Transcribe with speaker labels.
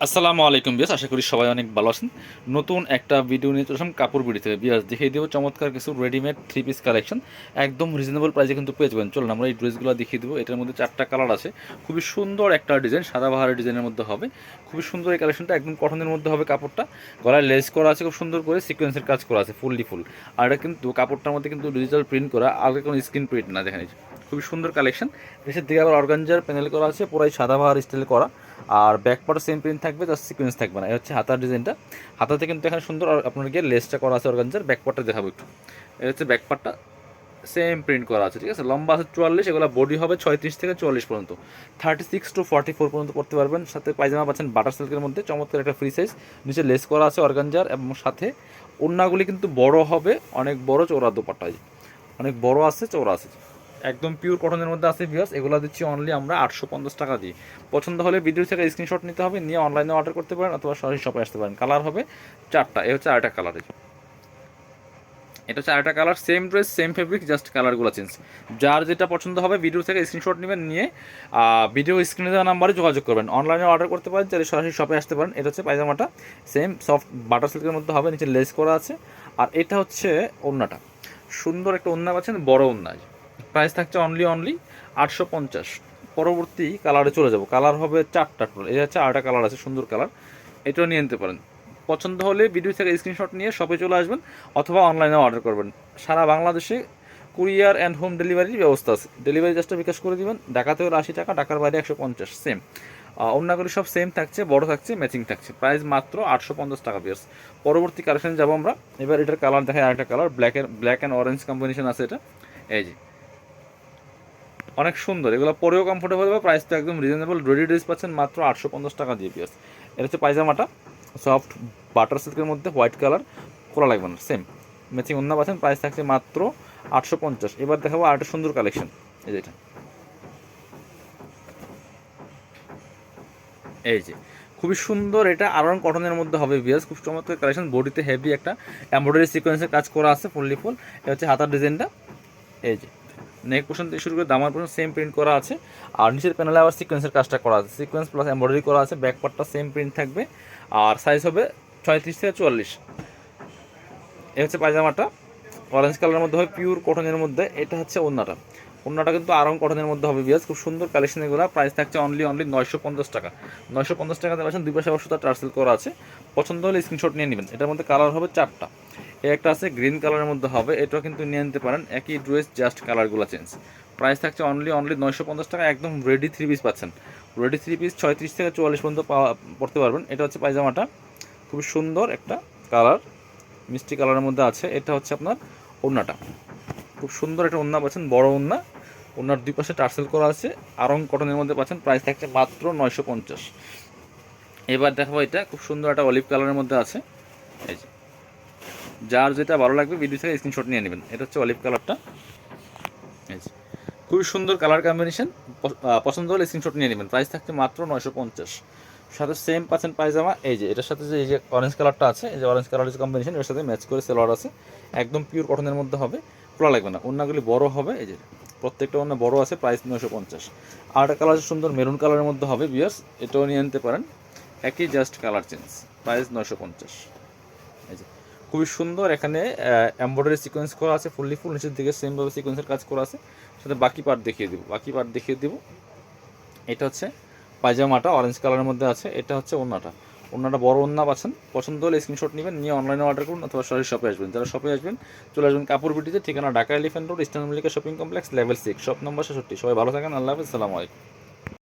Speaker 1: আসসালামু আলাইকুম বিয়াস, আশা করি সবাই অনেক ভালো আছেন। নতুন একটা ভিডিও নিয়ে চলে আসলাম কাপড় বিড়ি থেকে। বিয়াস দেখিয়ে দেবো চমৎকার কিছু রেডিমেড থ্রি পিস কালেকশন, একদম রিজনেবল প্রাইসে কিন্তু পেয়ে যাবেন। চলুন আমরা এই ড্রেসগুলো দেখিয়ে দেবো। এটার মধ্যে 4টা কালার আছে, খুবই সুন্দর একটা ডিজাইন, সাদা বাহারের ডিজাইনের মধ্যে হবে। খুবই সুন্দর এই কালেকশনটা, একদম কটনের মধ্যে হবে কাপড়টা। গলায় লেস করা আছে, খুব সুন্দর করে সিকোয়েন্সের কাজ করা আছে, ফুললি ফুল। আর এটা কিন্তু কাপড়টার মধ্যে কিন্তু ডিজিটাল প্রিন্ট করা, আগে কোনো স্ক্রিন প্রিন্ট না, দেখেন খুবই সুন্দর কালেকশন। নিচের দিকে আবার অর্গানজার প্যানেল করা আছে, পুরাই সাদা বাহার স্টাইল করা। আর ব্যাক পার্টও সেম প্রিন্ট থাকবে, জাস্ট সিকোয়েন্স থাকবে না। এই হচ্ছে হাতার ডিজাইনটা। হাতাতে কিন্তু এখানে সুন্দর আপনার গিয়ে লেসটা করা আছে অর্গানজার। ব্যাক পার্টটা দেখাবো একটু। এই হচ্ছে ব্যাক পার্টটা, সেম প্রিন্ট করা আছে, ঠিক আছে। লম্বা আছে 44, এগুলো বডি হবে 36 থেকে 44 পর্যন্ত, 36 to 44 পর্যন্ত পড়তে পারবেন। সাথে পায়জামা পাচ্ছেন বাটার সিল্কের মধ্যে, চমৎকার একটা ফ্রি সাইজ। নিচে লেস করা আছে অর্গানজার, এবং সাথে ওড়নাগুলি কিন্তু বড় হবে, অনেক বড় চৌড়া দোপাট্টায়, অনেক বড় আছে, চৌড়া আছে। একদম পিওর কটনের মধ্যে আছে ভিউয়ার্স। এগুলো দিচ্ছি অনলি আমরা 850 টাকা দিয়ে। পছন্দ হলে ভিডিও থেকে স্ক্রিনশট নিতে হবে, নিয়ে অনলাইনে অর্ডার করতে পারেন অথবা সরাসরি শপে আসতে পারেন। কালার হবে 4টা। এ হচ্ছে আরেকটা কালারের, এটা হচ্ছে আরেকটা colour. Same dress same fabric, just কালারগুলো চেঞ্জ। যার যেটা পছন্দ হবে ভিডিও থেকে স্ক্রিনশট নেবেন, নিয়ে ভিডিও স্ক্রিনে দেওয়া নাম্বারে যোগাযোগ করবেন। অনলাইনে অর্ডার করতে পারেন, চাইলে সরাসরি শপে আসতে পারেন। এটা হচ্ছে পায়জামাটা, সেম সফট বাটার সিল্কের মধ্যে হবে, নিচে লেস করা আছে। আর এটা হচ্ছে ওড়নাটা, সুন্দর একটা ওড়না পাচ্ছেন, বড় ওড়না। প্রাইস থাকছে অনলি 850। পরবর্তী কালারে চলে যাব। কালার হবে 4টা টোটাল। এই হচ্ছে আরেকটা কালার আছে, সুন্দর কালার, এটাও নিয়ে নিতে পারেন। পছন্দ হলে ভিডিও থেকে স্ক্রিনশট নিয়ে শপে চলে আসবেন অথবা অনলাইনে অর্ডার করবেন। সারা বাংলাদেশে কুরিয়ার অ্যান্ড হোম ডেলিভারির ব্যবস্থা আছে। ডেলিভারি চার্জটা বিকাশ করে দিবেন। ঢাকাতে হলে 80 টাকা, ঢাকার বাইরে 150। সেম অন্যগুলি সব সেম থাকছে, বড় থাকছে, ম্যাচিং থাকছে। প্রাইস মাত্র 850 টাকা পিয়ার্স। পরবর্তী কালেকশনে যাবো আমরা। এবার এটার কালার দেখায় আরেকটা colour, black and orange combination আছে এটা। এই যে অনেক সুন্দর, এগুলো পরেও কমফোর্টেবল হবে। প্রাইস তো একদম রিজনেবল। রেডি ড্রেস পাচ্ছেন মাত্র 850 টাকা দিয়ে পিয়ার্স। এটা হচ্ছে পায়জামাটা, সফট বাটার সিল্কের মধ্যে, হোয়াইট কালার, খোলা লাগবে না, সেম ম্যাচিং অন্য পাচ্ছেন। প্রাইস থাকছে মাত্র 850। এবার দেখাবো আরেকটা সুন্দর কালেকশন, এই যেটা, এই যে খুবই সুন্দর। এটা আরং কটনের মধ্যে হবে ভিয়াস, খুব চমৎকার কালেকশন। বডিতে হেভি একটা এমব্রয়ডারি সিকোয়েন্সের কাজ করা আছে, ফুললি ফুল। এটা হচ্ছে হাতার ডিজাইনটা। এই যে নেক পোর্শন থেকে শুরু করে দামার পোর্শন সেম প্রিন্ট করা আছে। আর নিচের প্যানেলে আবার সিকোয়েন্সের কাজটা করা আছে, সিকোয়েন্স প্লাস এমব্রয়ডারি করা আছে। ব্যাক পার্টটা সেম প্রিন্ট থাকবে। আর সাইজ হবে 36 থেকে 44। এ হচ্ছে পায়জামাটা, অরেঞ্জ কালারের মধ্যে হবে, পিওর কটনের মধ্যে। এটা হচ্ছে ওড়নাটা, ওড়নাটা কিন্তু আরং কটনের মধ্যে হবে বিয়াস। খুব সুন্দর কালেকশন এগুলো। প্রাইস থাকছে অনলি 950 টাকা। 950 টাকাতে পাচ্ছেন, দুই পাশে অবশ্য তার টার্সেল করা আছে। পছন্দ হলে স্ক্রিনশট নিয়ে নেবেন। এটার মধ্যে কালার হবে 4টা। একটা আছে গ্রিন কালারের মধ্যে হবে, এটাও কিন্তু নিয়ে নিতে পারেন। একই ড্রেস, জাস্ট কালারগুলো চেঞ্জ। প্রাইস থাকছে অনলি 950 টাকা। একদম রেডি থ্রি পিস পাচ্ছেন। রেডি থ্রি পিস 36 থেকে 44 পর্যন্ত পড়তে পারবেন। এটা হচ্ছে পায়জামাটা, খুবই সুন্দর একটা কালার, মিষ্টি কালারের মধ্যে আছে। এটা হচ্ছে আপনার ওড়নাটা, খুব সুন্দর একটা ওড়না পাচ্ছেন, বড় ওড়না। ওড়নার দুই পাশে টার্সেল করা আছে, আরং কটনের মধ্যে পাচ্ছেন। প্রাইস থাকছে মাত্র 950। এবার দেখাবো এটা, খুব সুন্দর একটা অলিভ কালারের মধ্যে আছে। এই যে যার যেটা ভালো লাগবে ভিডিও থেকে স্ক্রিনশট নিয়ে নেবেন। এটা হচ্ছে অলিভ কালারটা। এই যে খুবই সুন্দর কালার কম্বিনেশন। পছন্দ হলে স্ক্রিনশট নিয়ে নেবেন। প্রাইস থাকছে মাত্র 950। সাথে সেম পাচ্ছেন পায়জামা। এই যে এটার সাথে যে এই যে অরেঞ্জ কালারটা আছে, এই যে অরেঞ্জ কালারের কম্বিনেশন, এর সাথে ম্যাচ করে সেলোয়ার আছে। একদম পিওর কটনের মধ্যে হবে, খোলা লাগবে না। ওড়নাগুলি বড় হবে, এই যে প্রত্যেকটা ওড়না বড় আছে। প্রাইস 950। আর একটা কালার সুন্দর মেরুন কালারের মধ্যে হবে বিয়ার্স, এটাও নিয়ে নিতে পারেন। একই, জাস্ট কালার চেঞ্জ। প্রাইস 950। এই যে খুবই সুন্দর, এখানে এমব্রয়ডারি সিকোয়েন্স করা আছে, ফুললি ফুল। নিচের দিকে সেমভাবে সিকোয়েন্সের কাজ করা আছে। সাথে বাকি পার্ট দেখিয়ে দেবো। এটা হচ্ছে পায়জামাটা, অরেঞ্জ কালারের মধ্যে আছে। এটা হচ্ছে ওড়নাটা বড় ওড়না পাচ্ছেন। পছন্দ হলে স্ক্রিনশট নেবেন, নিয়ে অনলাইনে অর্ডার করুন অথবা সরাসরি শপে আসবেন। যারা শপে আসবেন চলে আসবেন কাপড় বিটিতে, ঠিকানা Dhaka elephant road, eastern Mallika shopping complex, level 6, shop number 66। সবাই ভালো থাকেন, আল্লাহ হাফেজ, আসসালামু আলাইকুম।